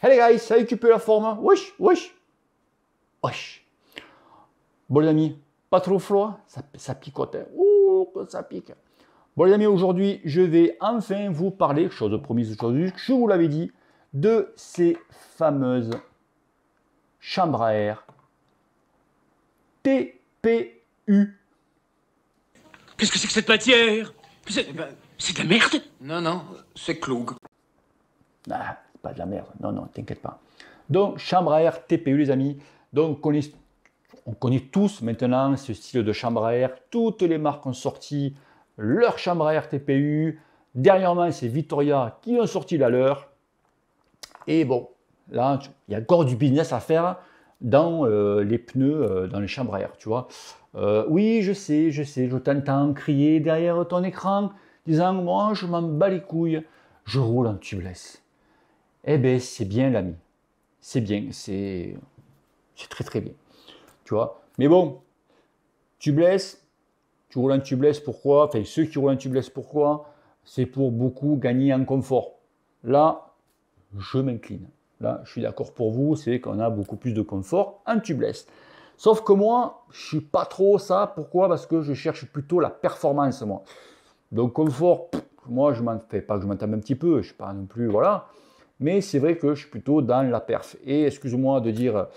Hey les gars, ça a récupéré la forme? Wesh, wesh, wesh. Bon les amis, pas trop froid, ça picote. Hein. Ouh, ça pique. Bon les amis, aujourd'hui, je vais enfin vous parler, chose promise aujourd'hui, je vous l'avais dit, de ces fameuses chambres à air TPU. Qu'est-ce que c'est que cette matière? C'est de la merde? Non, non, c'est Cloug. Ah, c'est pas de la merde, non, non, t'inquiète pas. Donc, chambre à air TPU, les amis. Donc, on connaît tous maintenant ce style de chambre à air. Toutes les marques ont sorti leur chambre à air TPU. Dernièrement, c'est Vittoria qui ont sorti la leur. Et bon, là, il y a encore du business à faire dans les pneus, dans les chambres à air, tu vois. Oui, je sais, je t'entends crier derrière ton écran, disant, moi, je m'en bats les couilles, je roule en tubeless. Eh bien, c'est bien, l'ami. C'est bien, c'est très, très bien, tu vois. Mais bon, tubeless, tu roules en tubeless, pourquoi? Enfin, ceux qui roulent en tubeless, pourquoi? C'est pour beaucoup gagner en confort. Là, je m'incline. Là, je suis d'accord pour vous, c'est qu'on a beaucoup plus de confort en tubeless. Sauf que moi, je ne suis pas trop ça. Pourquoi? Parce que je cherche plutôt la performance, moi. Donc, confort, moi, je m'en fais pas que je m'entame un petit peu. Je ne suis pas non plus, voilà. Mais c'est vrai que je suis plutôt dans la perf. Et excuse-moi de dire,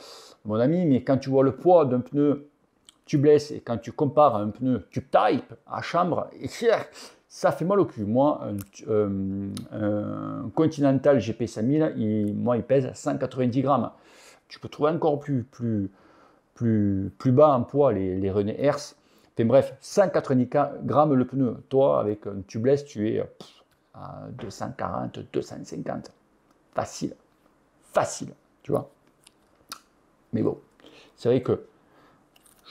mon ami, mais quand tu vois le poids d'un pneu tubeless et quand tu compares à un pneu tube type à chambre, ça fait mal au cul. Moi, un Continental GP 5000, il pèse 190 grammes. Tu peux trouver encore plus bas en poids les René Hertz. Enfin, bref, 190 grammes le pneu. Toi, avec un tubeless, tu es à 240, 250. Facile. Facile, tu vois. Mais bon, c'est vrai que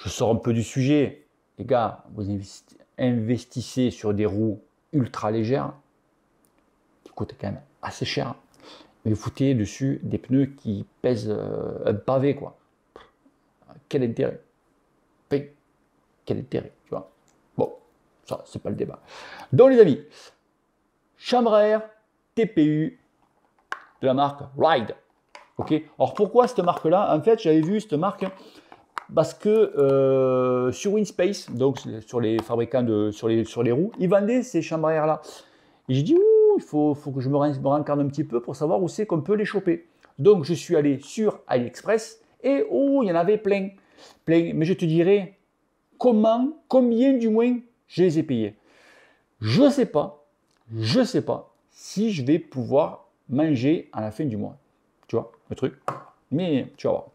je sors un peu du sujet. Les gars, vous investissez sur des roues ultra légères, qui coûtent quand même assez cher, mais vous foutez dessus des pneus qui pèsent un pavé, quoi. Quel intérêt? Quel intérêt, tu vois? Bon, ça, c'est pas le débat. Donc, les amis, chambre à air TPU de la marque Ride. Ok. Alors, pourquoi cette marque-là? En fait, j'avais vu cette marque parce que sur Winspace, donc sur les fabricants sur les roues, ils vendaient ces chambres à air là. Et j'ai dit, ouh, il faut que je me rencarde un petit peu pour savoir où c'est qu'on peut les choper. Donc je suis allé sur AliExpress et oh, il y en avait plein. Mais je te dirais, combien du moins je les ai payés. Je ne sais pas si je vais pouvoir manger à la fin du mois. Tu vois, le truc. Mais tu vas voir.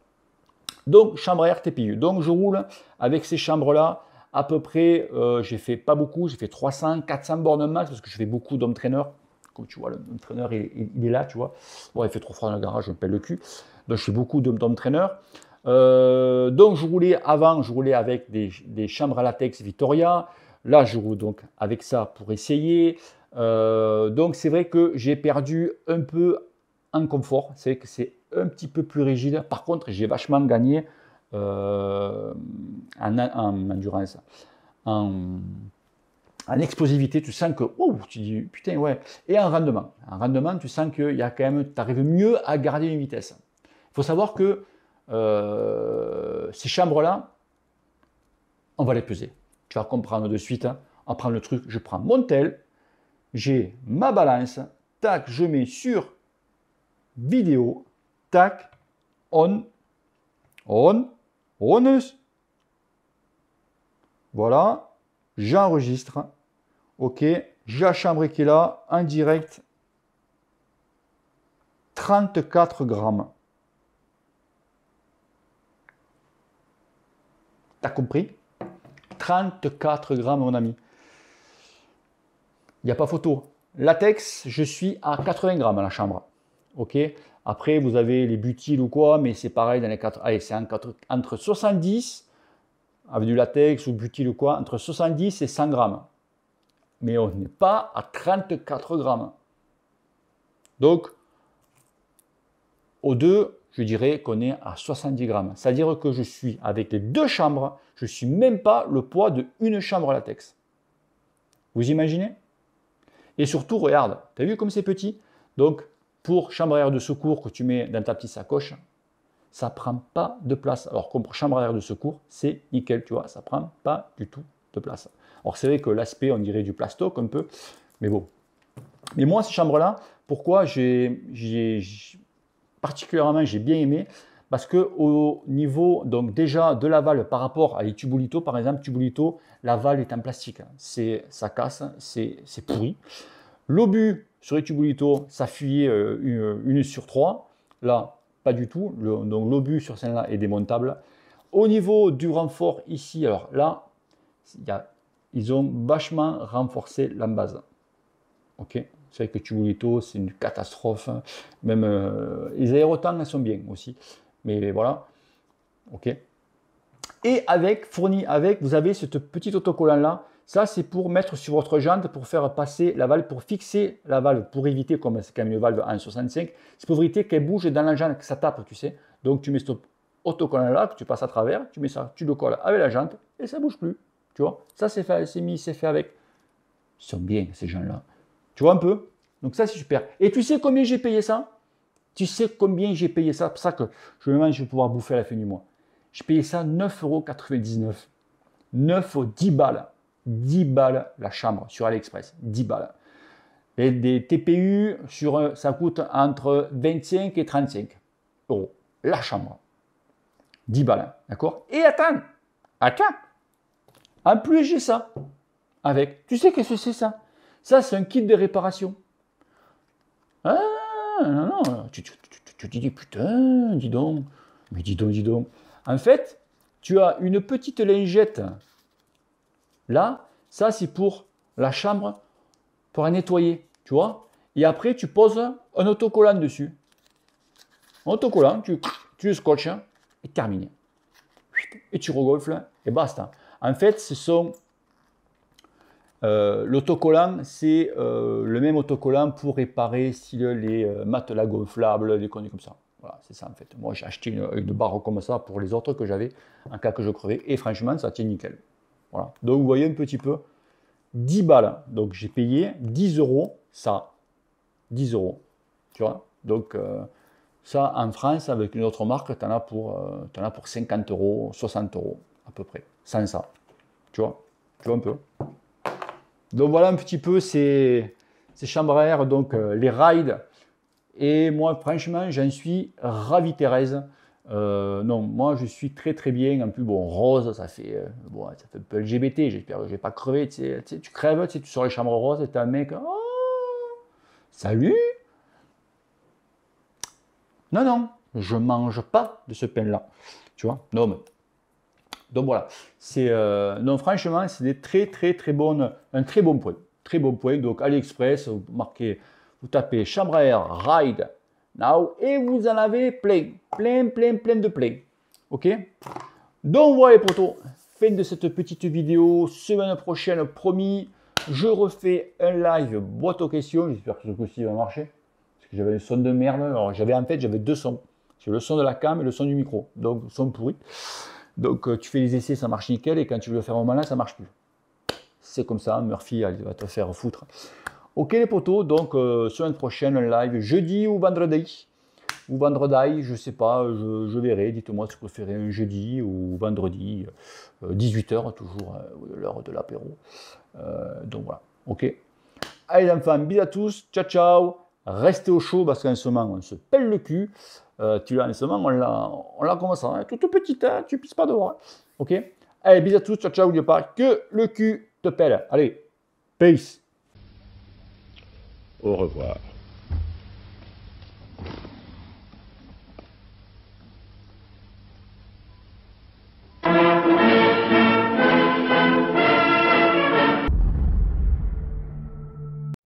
Donc, chambre à air TPU. Donc, je roule avec ces chambres-là. À peu près, j'ai fait pas beaucoup, j'ai fait 300, 400 bornes max parce que je fais beaucoup d'home trainer. Comme tu vois, le home trainer, il est là, tu vois. Bon, il fait trop froid dans le garage, je me pèle le cul. Donc, je fais beaucoup d'home trainer. Donc, je roulais avec des chambres à latex Vittoria. Là, je roule donc avec ça pour essayer. Donc, c'est vrai que j'ai perdu un peu en confort. C'est vrai que c'est un petit peu plus rigide. Par contre, j'ai vachement gagné en endurance, en explosivité. Tu sens que, oh, tu dis putain, ouais. Et en rendement. En rendement, tu sens que tu arrives mieux à garder une vitesse. Il faut savoir que ces chambres-là, on va les peser. Tu vas comprendre de suite. Hein. On prend le truc, je prends mon tel, j'ai ma balance, tac, je mets sur vidéo, tac, on. Voilà, j'enregistre. Ok, j'ai la chambre qui est là, en direct. 34 grammes. T'as compris? 34 grammes, mon ami. Il n'y a pas photo. Latex, je suis à 80 grammes à la chambre. Ok. Après, vous avez les butiles ou quoi, mais c'est pareil dans les 4. Allez, c'est entre 70, avec du latex ou butyl ou quoi, entre 70 et 100 grammes. Mais on n'est pas à 34 grammes. Donc, aux deux, je dirais qu'on est à 70 grammes. C'est-à-dire que je suis, avec les deux chambres, je ne suis même pas le poids d'une chambre latex. Vous imaginez? Et surtout, regarde, tu as vu comme c'est petit? Donc, pour chambre à air de secours que tu mets dans ta petite sacoche, ça ne prend pas de place. Alors comme pour chambre à air de secours, c'est nickel, tu vois, ça ne prend pas du tout de place. Alors c'est vrai que l'aspect, on dirait du plastoc un peu, mais bon. Mais moi, ces chambres-là, pourquoi particulièrement j'ai bien aimé, parce que au niveau donc déjà de l'aval par rapport à les Tubulito, par exemple, Tubulito, l'aval est en plastique, ça casse, c'est pourri. L'obus sur les Tubulito, ça fuyait une sur 3. Là, pas du tout. Donc l'obus sur celle-là est démontable. Au niveau du renfort ici, alors là, ils ont vachement renforcé l'embase. Ok, c'est vrai que Tubulito, c'est une catastrophe. Même les aérotanks sont bien aussi. Mais voilà. Ok. Et fourni avec, vous avez ce petit autocollant là. Ça, c'est pour mettre sur votre jante, pour faire passer la valve, pour fixer la valve, pour éviter, comme c'est quand même une valve en 65, c'est pour éviter qu'elle bouge dans la jante, que ça tape, tu sais. Donc, tu mets ce autocollant là, que tu passes à travers, tu mets ça, tu le colles avec la jante, et ça ne bouge plus. Tu vois, ça, c'est fait, c'est fait avec. Ils sont bien, ces gens-là. Tu vois un peu? Donc, ça, c'est super. Et tu sais combien j'ai payé ça? Tu sais combien j'ai payé ça? C'est pour ça que je vais pouvoir bouffer à la fin du mois. J'ai payé ça 9,99 €. 9 ou 10 balles. 10 balles la chambre sur AliExpress. 10 balles. Et des TPU, ça coûte entre 25 et 35 €. La chambre. 10 balles. D'accord? Et attends. En plus, j'ai ça. Avec. Tu sais qu'est-ce que c'est ça? Ça, c'est un kit de réparation. Ah, non. Tu te dis, putain, dis donc. Mais dis donc. En fait, tu as une petite lingette. Là, ça, c'est pour la chambre, pour la nettoyer, tu vois. Et après, tu poses un autocollant dessus. Un autocollant, tu le scotches et terminé. Et tu regonfles et basta. En fait, l'autocollant, c'est le même autocollant pour réparer les matelas gonflables, des conneries comme ça. Voilà, c'est ça en fait. Moi, j'ai acheté une barre comme ça pour les autres que j'avais en cas que je crevais. Et franchement, ça tient nickel. Voilà. Donc, vous voyez un petit peu, 10 balles. Donc, j'ai payé 10 €, ça. 10 €. Tu vois? Donc, ça, en France, avec une autre marque, tu en as pour 50 €, 60 € à peu près. Sans ça. Tu vois? Tu vois un peu? Donc, voilà un petit peu ces chambres à air, donc les rides. Et moi, franchement, j'en suis ravi, Thérèse. Non, moi, je suis très, très bien. En plus, bon, rose, ça fait un peu LGBT. J'espère que je ne vais pas crever. Tu crèves, tu sors les chambres roses et tu as un mec. Oh, salut! Non, je ne mange pas de ce pain-là. Tu vois? Non, mais. Donc, voilà. Non, franchement, c'est des un très bon point. Très bon point. Donc, AliExpress, vous tapez chambre à air, ride, now, et vous en avez plein de plein. Ok? Donc voilà les potos, fin de cette petite vidéo. Semaine prochaine, promis, je refais un live boîte aux questions. J'espère que ce coup-ci va marcher. Parce que j'avais un son de merde. Alors j'avais deux sons. J'ai le son de la cam et le son du micro. Donc son pourri. Donc tu fais les essais, ça marche nickel. Et quand tu veux le faire au malin, ça marche plus. C'est comme ça, Murphy, elle va te faire foutre. Ok les potos, donc semaine prochaine, un live jeudi ou vendredi. Ou vendredi, je ne sais pas, je verrai. Dites-moi si vous préférez un jeudi ou vendredi, 18 h, toujours l'heure de l'apéro. Donc voilà, ok. Allez les enfants, bisous à tous, ciao ciao. Restez au chaud parce qu'en ce moment, on se pèle le cul. Tu vois, en ce moment, on l'a comme ça, hein, toute petite, hein, tu ne pisses pas dehors. Hein, ok. Allez, bisous à tous, ciao ciao, n'oubliez pas que le cul te pèle. Allez, peace. Au revoir.